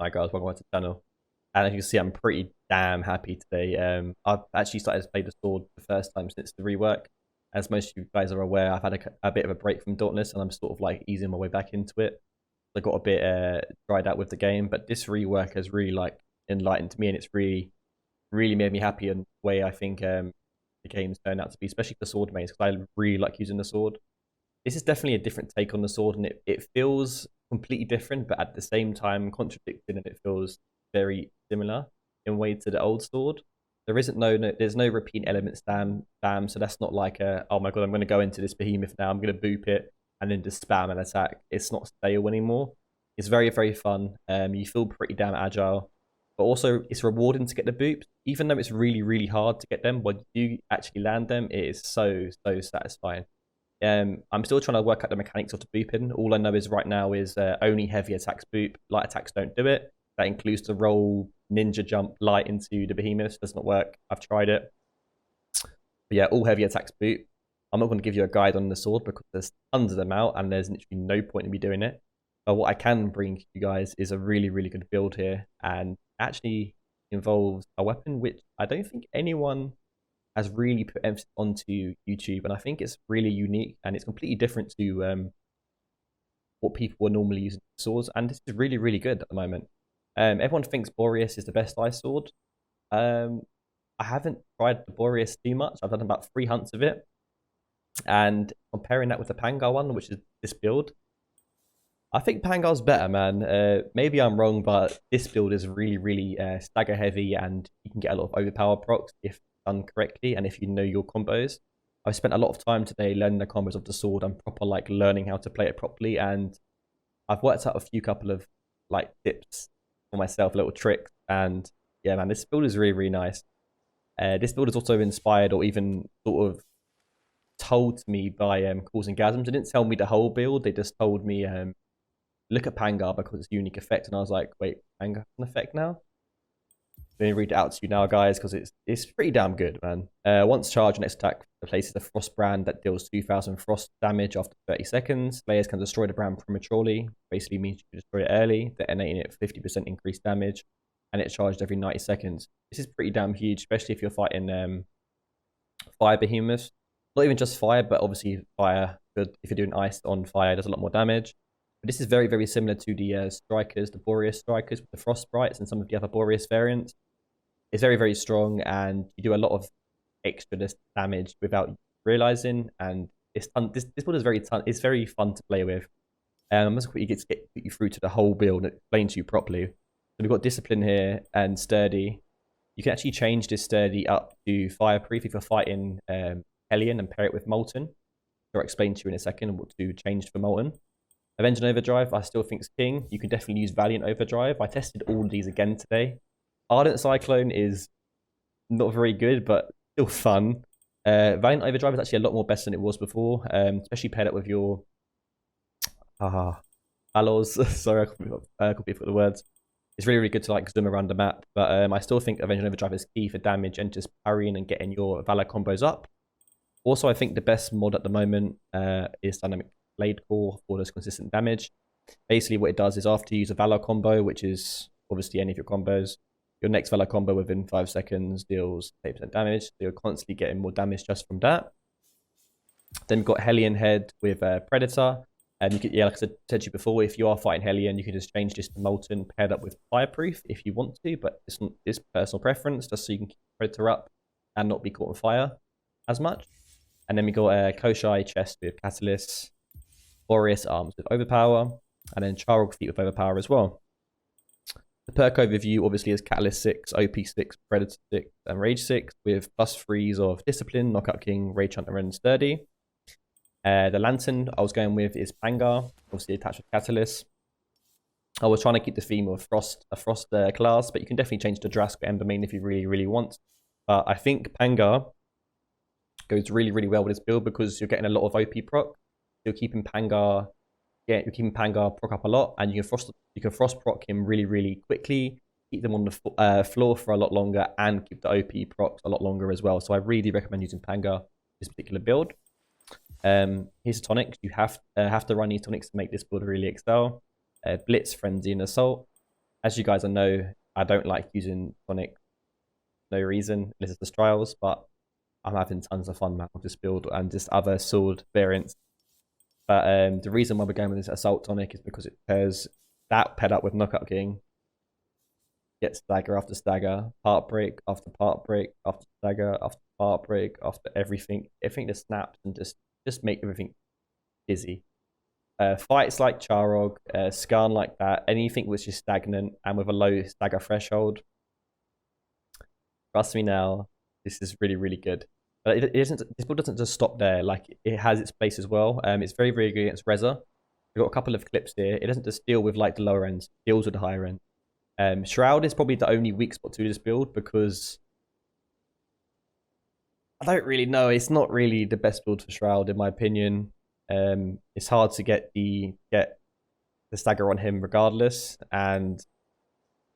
Hi guys, welcome back to the channel. And as you can see, I'm pretty damn happy today. I've actually started to play the sword the first time since the rework. As most of you guys are aware, I've had a bit of a break from Dauntless, and I'm sort of like easing my way back into it. I got a bit dried out with the game, but this rework has really like enlightened me, and it's really made me happy in the way I think the game's turned out to be, especially for sword mains, because I really like using the sword. This is definitely a different take on the sword, and it feels completely different, but at the same time contradicting, and it feels very similar in way to the old sword. There isn't there's no repeat elements spam, so that's not like a, oh my god, I'm going to go into this behemoth now, I'm going to boop it and then just spam an attack. It's not stale anymore. It's very fun. You feel pretty damn agile, but also it's rewarding to get the boops, even though it's really hard to get them. When you actually land them, it is so satisfying. I'm still trying to work out the mechanics of the booping. All I know is right now is only heavy attacks boop. Light attacks don't do it. That includes the roll, ninja jump, light into the behemoth. Does not work. I've tried it. But yeah, all heavy attacks boop. I'm not going to give you a guide on the sword because there's tons of them out and there's literally no point in me doing it. But what I can bring you guys is a really good build here, and actually involves a weapon which I don't think anyone has really put emphasis onto YouTube, and I think it's really unique and it's completely different to what people are normally using swords, and this is really good at the moment. Everyone thinks Boreas is the best ice sword. I haven't tried the Boreas too much. I've done about 3 hunts of it, and comparing that with the Pangar one, which is this build, I think Pangar's better, man. Maybe I'm wrong, but this build is really stagger heavy, and you can get a lot of overpower procs if done correctly and if you know your combos. I've spent a lot of time today learning the combos of the sword and proper like learning how to play it properly, and I've worked out a couple of like tips for myself, little tricks, and yeah, man, this build is really nice. This build is also inspired or even sort of told to me by Causing Gasms. They didn't tell me the whole build, they just told me look at Pangar because it's a unique effect, and I was like, wait, Pangar has an effect now? Let me read it out to you now, guys, because it's pretty damn good, man. Once charged, next attack replaces the frost brand that deals 2000 frost damage after 30 seconds. Players can destroy the brand prematurely. Basically means you can destroy it early, detonating it 50% increased damage, and it's charged every 90 seconds. This is pretty damn huge, especially if you're fighting fire behemoths. Not even just fire, but obviously fire. If you're doing ice on fire, does a lot more damage. But this is very similar to the strikers, the Boreas strikers with the frost sprites and some of the other Boreas variants. It's very strong, and you do a lot of extra damage without realizing. And this build is it's very fun to play with. I'm just quickly get you through to the whole build and explain to you properly. So we've got discipline here and sturdy. You can actually change this sturdy up to fireproof if you're fighting Hellion and pair it with molten. I'll explain to you in a second what to change for molten. Avenging Overdrive, I still think is king. You can definitely use Valiant Overdrive. I tested all of these again today. Ardent Cyclone is not very good, but still fun. Valiant Overdrive is actually a lot more better than it was before, especially paired up with your alloys. Sorry, I could be for the words. It's really good to like zoom around the map, but I still think Avenging Overdrive is key for damage and just parrying and getting your Valor combos up. Also, I think the best mod at the moment is Dynamic Blade Core for this consistent damage. Basically, what it does is after you use a Valor combo, which is obviously any of your combos, your next Valor combo within 5 seconds deals 8% damage. So you're constantly getting more damage just from that. Then we've got Hellion Head with Predator. And you can, yeah, like I said to you before, if you are fighting Hellion, you can just change this to Molten paired up with Fireproof if you want to, but it's personal preference, just so you can keep Predator up and not be caught on fire as much. And then we got Koshai Chest with Catalyst, Boreas Arms with Overpower, and then Charog Feet with Overpower as well. The perk overview obviously is Catalyst 6, OP 6, Predator 6, and Rage 6 with +3s of Discipline, Knockout King, Rage Hunter, and Sturdy. The Lantern I was going with is Pangar, obviously attached with Catalyst. I was trying to keep the theme of a Frost class, but you can definitely change to Drask or Embermane if you really want. But I think Pangar goes really well with this build because you're getting a lot of OP proc. You're keeping Pangar proc up a lot, and you can frost proc him really quickly, keep them on the floor for a lot longer, and keep the OP procs a lot longer as well. So I really recommend using Pangar this particular build. His tonics, you have to run these tonics to make this build really excel. Blitz, Frenzy, and Assault. As you guys know, I don't like using Sonic for no reason, unless it's the trials, but I'm having tons of fun, man, with this build and just other sword variants. But the reason why we're going with this Assault Tonic is because it pairs that paired up with Knockout King, get stagger after stagger, part break after part break, after stagger, after part break, after everything. Everything just snaps and just make everything dizzy. Fights like Charog, Skarn like that, anything which is stagnant and with a low stagger threshold. Trust me now, this is really, really good. But it isn't. This build doesn't just stop there. Like, it has its place as well. It's very, very good against Reza. We've got a couple of clips here. It doesn't just deal with like the lower ends, it deals with the higher end. Shroud is probably the only weak spot to this build because I don't really know. It's not really the best build for Shroud in my opinion. It's hard to get the stagger on him regardless, and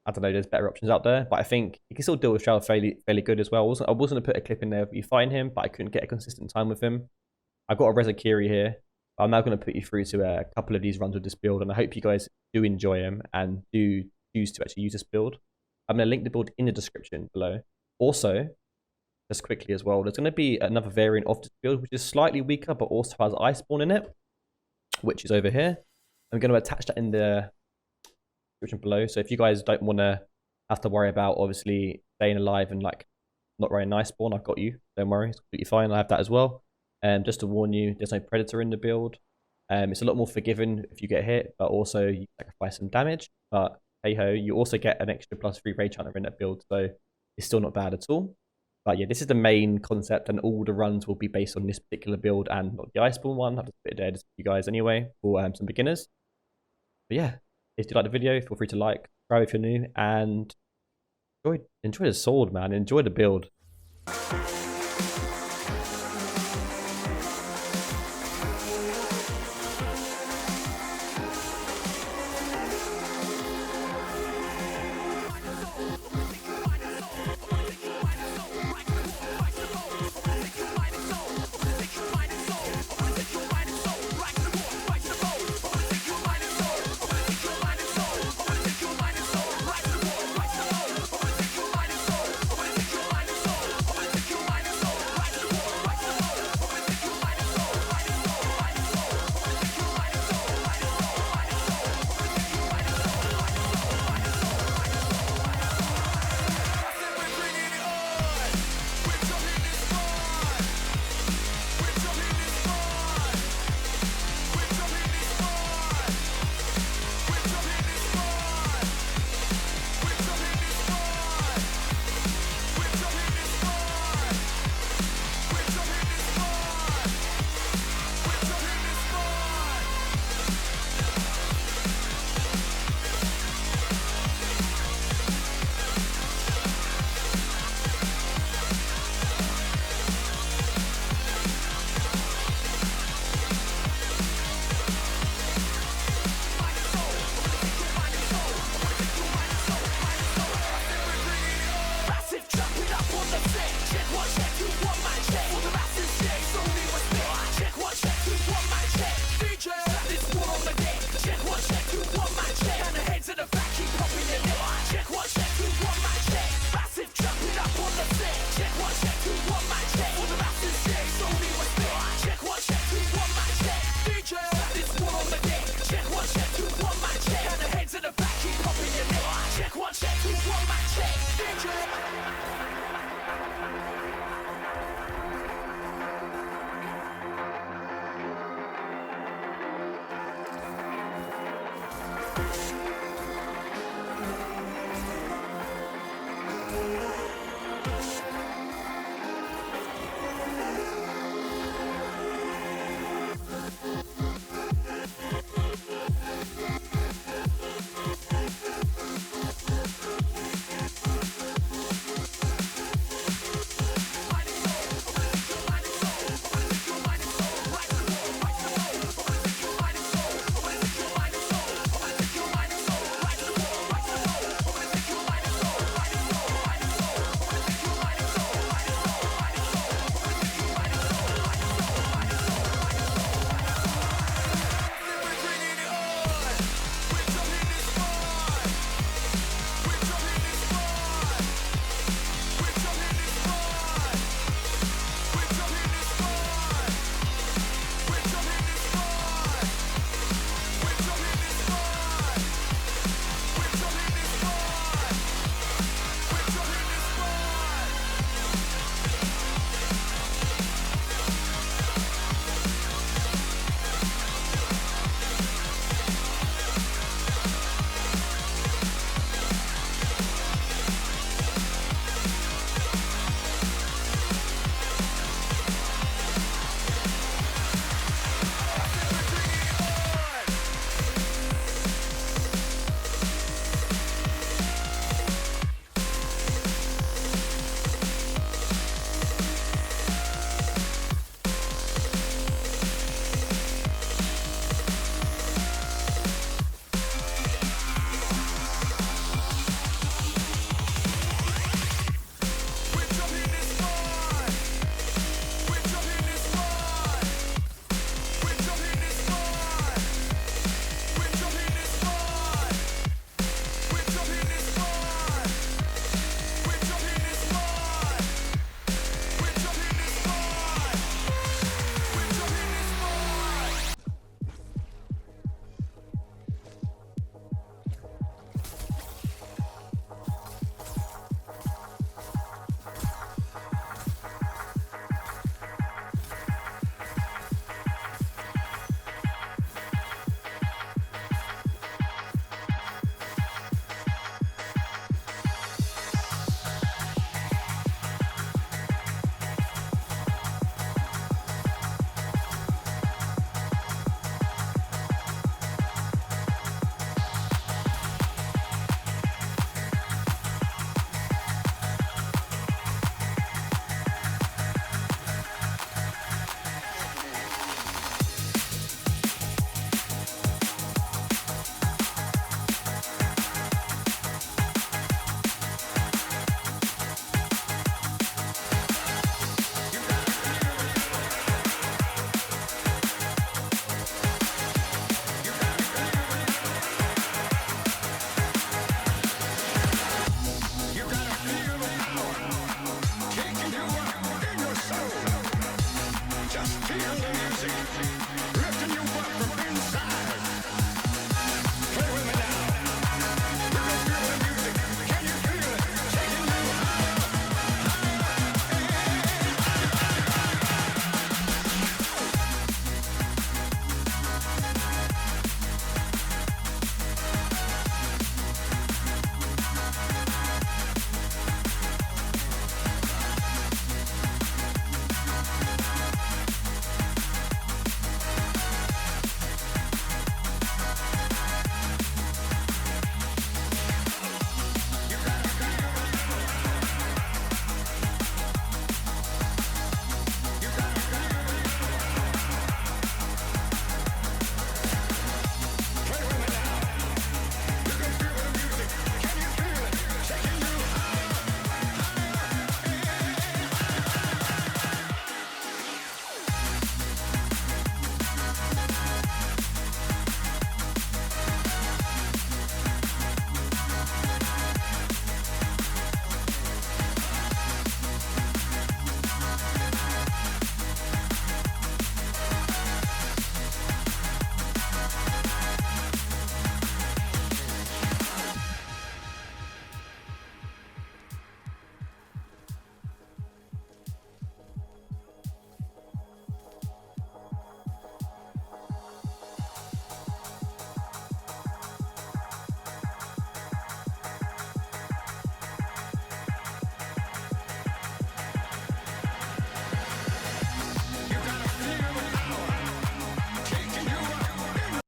I don't know. There's better options out there, but I think you can still deal with Shroud fairly good as well. I was going to put a clip in there of you fighting him, but I couldn't get a consistent time with him. I've got a Rezakiri here. I'm now going to put you through to a couple of these runs with this build, and I hope you guys do enjoy them and do choose to actually use this build. I'm going to link the build in the description below. Also, just quickly as well, there's going to be another variant of this build which is slightly weaker but also has iceborne in it, which is over here. I'm going to attach that in the description below. So if you guys don't want to have to worry about obviously staying alive and like not running iceborne, I've got you. Don't worry, it's completely fine. I have that as well. Just to warn you, there's no predator in the build. It's a lot more forgiving if you get hit, but also you sacrifice some damage. But hey ho, you also get an extra +3 rage hunter in that build, so it's still not bad at all. But yeah, this is the main concept, and all the runs will be based on this particular build and not the iceborne one. I'll just put it there just for you guys anyway for some beginners. But yeah, if you like the video, feel free to like, subscribe if you're new, and enjoy the sword, man. Enjoy the build.